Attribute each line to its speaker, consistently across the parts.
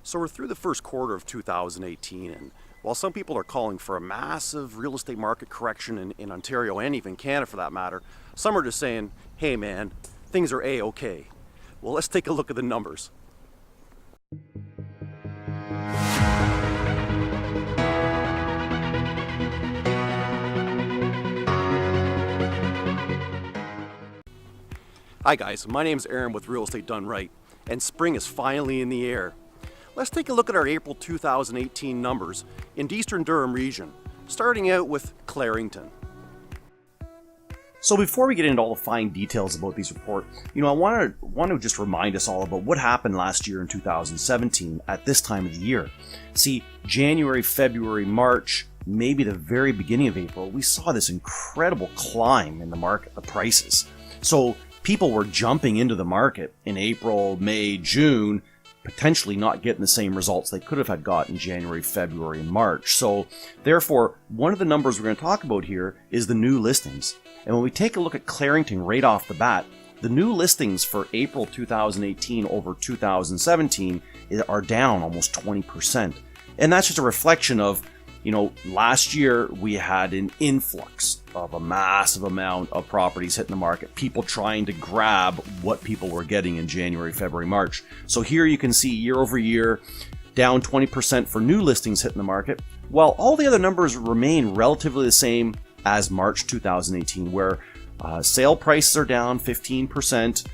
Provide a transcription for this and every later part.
Speaker 1: So we're through the first quarter of 2018, and while some people are calling for a massive real estate market correction in Ontario and even Canada for that matter, some are just saying, hey man, things are A-okay. Well, let's take a look at the numbers. Hi guys, my name is Aaron with Real Estate Done Right, and spring is finally in the air. Let's take a look at our April 2018 numbers in the Eastern Durham Region, starting out with Clarington. So before we get into all the fine details about these reports, I want to just remind us all about what happened last year in 2017 at this time of the year. See, January, February, March, maybe the very beginning of April, we saw this incredible climb in the market, the prices. So people were jumping into the market in April, May, June, potentially not getting the same results they could have had got in January, February, and March. So therefore, one of the numbers we're going to talk about here is the new listings. And when we take a look at Clarington right off the bat, the new listings for April 2018 over 2017 are down almost 20%. And that's just a reflection of, last year we had an influx of a massive amount of properties hitting the market, people trying to grab what people were getting in January, February, March. So here you can see year over year, down 20% for new listings hitting the market, while all the other numbers remain relatively the same as March 2018, where sale prices are down 15%,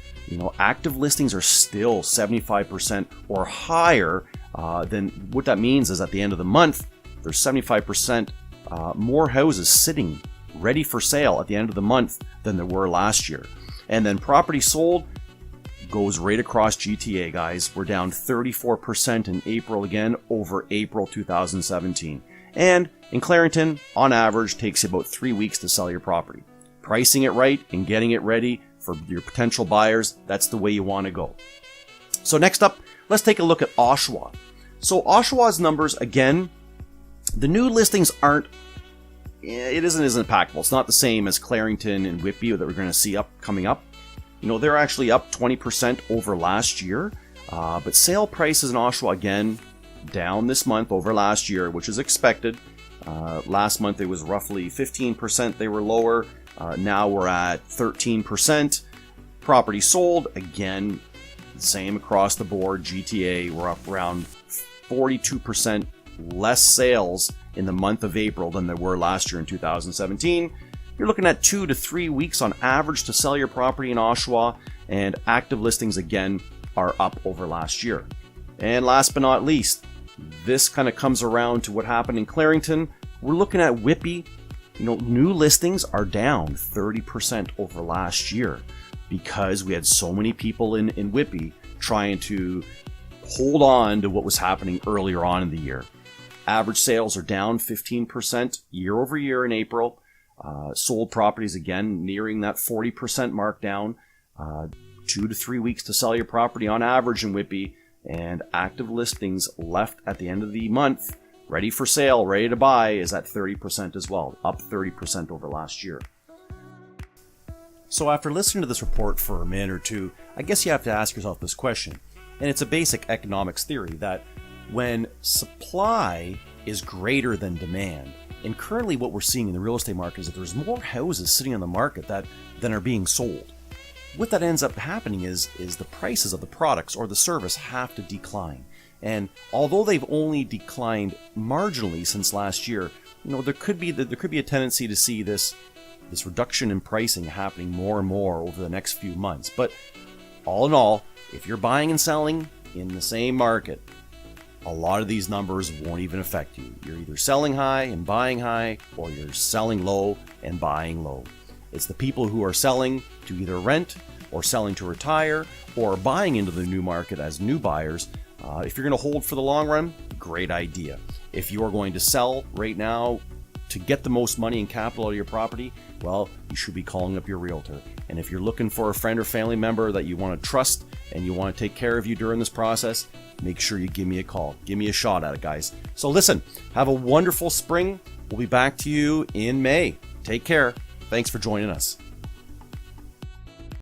Speaker 1: active listings are still 75% or higher. Then what that means is at the end of the month, there's 75% more houses sitting ready for sale at the end of the month than there were last year. And then property sold goes right across GTA, guys. We're down 34% in April again over April 2017. And in Clarington, on average, takes you about 3 weeks to sell your property. Pricing it right and getting it ready for your potential buyers, that's the way you want to go. So next up, let's take a look at Oshawa. So Oshawa's numbers, again, the new listings isn't as impactful. It's not the same as Clarington and Whitby that we're going to see coming up. They're actually up 20% over last year. But sale prices in Oshawa, again, down this month over last year, which is expected. Last month it was roughly 15%. They were lower. Now we're at 13%. Property sold, again, same across the board. GTA, we're up around 42% less sales in the month of April than there were last year in 2017. You're looking at 2 to 3 weeks on average to sell your property in Oshawa, and active listings again are up over last year. And last but not least, this kind of comes around to what happened in Clarington. We're looking at Whitby. New listings are down 30% over last year because we had so many people in Whitby trying to hold on to what was happening earlier on in the year. Average sales are down 15% year over year in April. Sold properties again nearing that 40% mark down. 2 to 3 weeks to sell your property on average in Whitby. And active listings left at the end of the month, ready for sale, ready to buy, is at 30% as well, up 30% over last year. So after listening to this report for a minute or two, I guess you have to ask yourself this question. And it's a basic economics theory that when supply is greater than demand, and currently what we're seeing in the real estate market is that there's more houses sitting on the market than are being sold. What that ends up happening is the prices of the products or the service have to decline. And although they've only declined marginally since last year, there could be a tendency to see this reduction in pricing happening more and more over the next few months. But all in all, if you're buying and selling in the same market, a lot of these numbers won't even affect you. You're either selling high and buying high, or you're selling low and buying low. It's the people who are selling to either rent or selling to retire or buying into the new market as new buyers. If you're going to hold for the long run, great idea. If you are going to sell right now to get the most money and capital out of your property, well, you should be calling up your realtor. And if you're looking for a friend or family member that you want to trust and you want to take care of you during this process, make sure you give me a call. Give me a shot at it, guys. So listen, have a wonderful spring. We'll be back to you in May. Take care. Thanks for joining us.